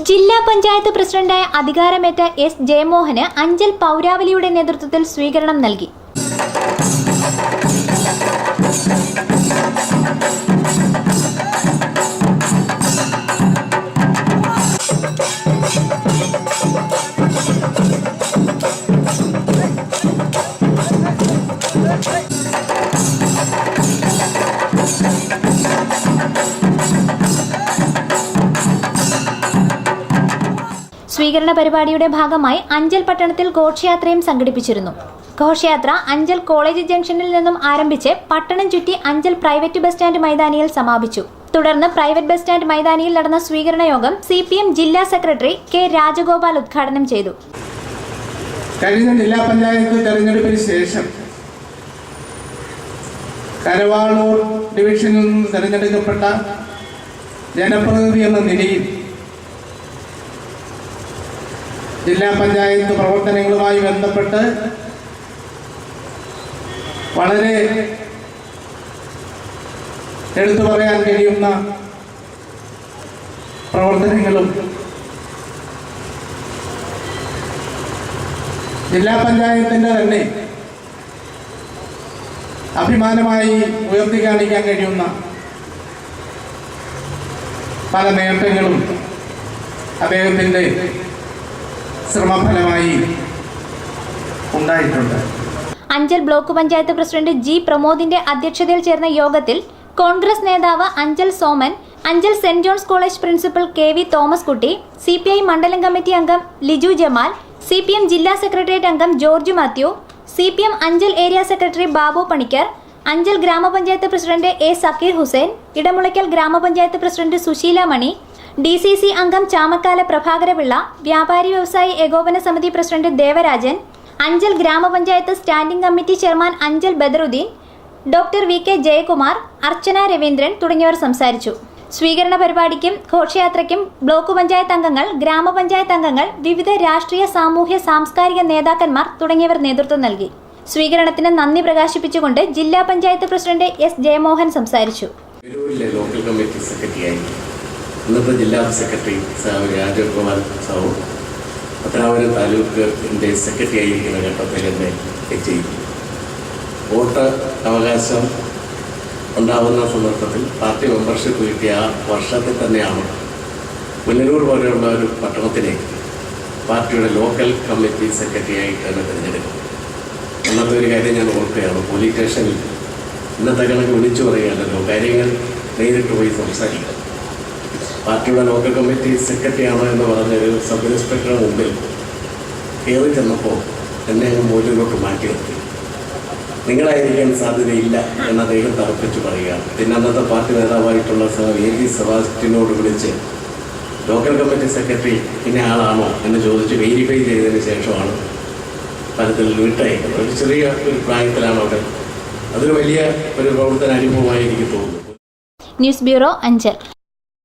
ജില്ലാ പഞ്ചായത്ത് പ്രസിഡന്റായ അധികാരമേറ്റ എസ് ജയമോഹന് അഞ്ചൽ പൗരാവലിയുടെ നേതൃത്വത്തിൽ സ്വീകരണം നൽകി. സ്വീകരണ പരിപാടിയുടെ ഭാഗമായി അഞ്ചൽ പട്ടണത്തിൽ ഘോഷയാത്രയും സംഘടിപ്പിച്ചിരുന്നു. ഘോഷയാത്ര അഞ്ചൽ കോളേജ് ജംഗ്ഷനിൽ നിന്നും ആരംഭിച്ച് പട്ടണം ചുറ്റി അഞ്ചൽ പ്രൈവറ്റ് ബസ് സ്റ്റാൻഡ് മൈതാനിയിൽ സമാപിച്ചു. തുടർന്ന് പ്രൈവറ്റ് ബസ് സ്റ്റാൻഡ് മൈതാനിയിൽ നടന്ന സ്വീകരണ യോഗം CPM ജില്ലാ സെക്രട്ടറി K. രാജഗോപാൽ ഉദ്ഘാടനം ചെയ്തു. കഴിഞ്ഞ ജില്ലാ പഞ്ചായത്ത് തെരഞ്ഞെടുപ്പിന് ശേഷം കരവാളൂർ ഡിവിഷനിൽ നിന്ന് തെരഞ്ഞെടുക്കപ്പെട്ട ജനപ്രതിനിധി എന്ന നിലയിൽ ജില്ലാ പഞ്ചായത്ത് പ്രവർത്തനങ്ങളുമായി ബന്ധപ്പെട്ട് വളരെ എടുത്തു പറയാൻ കഴിയുന്ന പ്രവർത്തനങ്ങളും ജില്ലാ പഞ്ചായത്തിൻ്റെ തന്നെ അഭിമാനമായി ഉയർത്തി കാണിക്കാൻ കഴിയുന്ന പല നേട്ടങ്ങളും അദ്ദേഹത്തിൻ്റെ ശ്രമഫലമായി ഉണ്ടായിട്ടുണ്ട്. Anchal block panchayat president G. പ്രമോദിന്റെ അധ്യക്ഷതയിൽ ചേർന്ന യോഗത്തിൽ കോൺഗ്രസ് നേതാവ് Anchal Soman, Anchal saint John's college principal KV Thomas Kutty, CPI മണ്ഡലം കമ്മിറ്റി അംഗം ലിജു ജമാൽ, CPM ജില്ലാ സെക്രട്ടേറിയറ്റ് അംഗം George Mathew, CPM Anchal area secretary Babu Panicker, Anchal ഗ്രാമപഞ്ചായത്ത് പ്രസിഡന്റ് A. സക്കീർ ഹുസൈൻ, ഇടമുളയ്ക്കൽ ഗ്രാമപഞ്ചായത്ത് പ്രസിഡന്റ് സുശീല മണി, DCC അംഗം ചാമക്കാല പ്രഭാകരപിള്ള, വ്യാപാരി വ്യവസായി ഏകോപന സമിതി പ്രസിഡന്റ് ദേവരാജൻ, അഞ്ചൽ ഗ്രാമപഞ്ചായത്ത് standing committee chairman Anchal Badaruddin, doctor VK Jayakumar, Archana Raveendran തുടങ്ങിയവർ സംസാരിച്ചു. സ്വീകരണ പരിപാടിക്കും ഘോഷയാത്രയ്ക്കും ബ്ലോക്ക് പഞ്ചായത്ത് അംഗങ്ങൾ, ഗ്രാമപഞ്ചായത്ത് അംഗങ്ങൾ, വിവിധ രാഷ്ട്രീയ സാമൂഹ്യ സാംസ്കാരിക നേതാക്കന്മാർ തുടങ്ങിയവർ നേതൃത്വം നൽകി. സ്വീകരണത്തിന് നന്ദി പ്രകാശിപ്പിച്ചുകൊണ്ട് ജില്ലാ പഞ്ചായത്ത് പ്രസിഡന്റ് S. ജയമോഹൻ സംസാരിച്ചു. ഇന്നത്തെ ജില്ലാ സെക്രട്ടറി രാജഗോപാൽ സാവു പത്തനാപുരം താലൂക്കിൻ്റെ സെക്രട്ടറി ആയിരിക്കുന്ന ഘട്ടത്തിൽ എന്നെ ചെയ്തു. വോട്ട് അവകാശം ഉണ്ടാകുന്ന സന്ദർഭത്തിൽ പാർട്ടി മെമ്പർഷിപ്പ് കിട്ടിയ ആ വർഷത്തിൽ തന്നെയാണ് പുനലൂർ പോലെയുള്ള ഒരു പട്ടണത്തിനെ പാർട്ടിയുടെ ലോക്കൽ കമ്മിറ്റി സെക്രട്ടറി ആയിട്ട് തന്നെ തിരഞ്ഞെടുക്കും. എന്നത്തെ ഒരു കാര്യം ഞാൻ ഓർക്കുകയാണ്. പോലീസ് സ്റ്റേഷനിൽ ഇന്നത്തെ കണക്ക് വിളിച്ചു പറയുകയല്ലോ, കാര്യങ്ങൾ നേരിട്ട് പോയി സംസാരിക്കുക. പാർട്ടിയുടെ ലോക്കൽ കമ്മിറ്റി സെക്രട്ടറിയാണോ എന്ന് പറഞ്ഞൊരു സബ് ഇൻസ്പെക്ടറുടെ മുമ്പിൽ കയറി ചെന്നപ്പോൾ എന്നെ മൂലിലോട്ട് മാറ്റി നിർത്തി. നിങ്ങളായിരിക്കാൻ സാധ്യതയില്ല എന്ന് അദ്ദേഹം തറപ്പിച്ച് പറയുകയാണ്. പിന്നെ അന്നത്തെ പാർട്ടി നേതാവായിട്ടുള്ള AG സെബാസ്റ്റ്യനോട് വിളിച്ച് ലോക്കൽ കമ്മിറ്റി സെക്രട്ടറി പിന്നെ ആളാണോ എന്ന് ചോദിച്ച് വെരിഫൈ ചെയ്തതിന് ശേഷമാണ് തരത്തിൽ വിട്ടയക്കുന്നത്. ഒരു ചെറിയ ഒരു പ്രായത്തിലാണ് അവിടെ. അതൊരു വലിയ ഒരു പ്രവർത്തന അനുഭവമായി എനിക്ക് തോന്നുന്നു. News bureau, Anchal.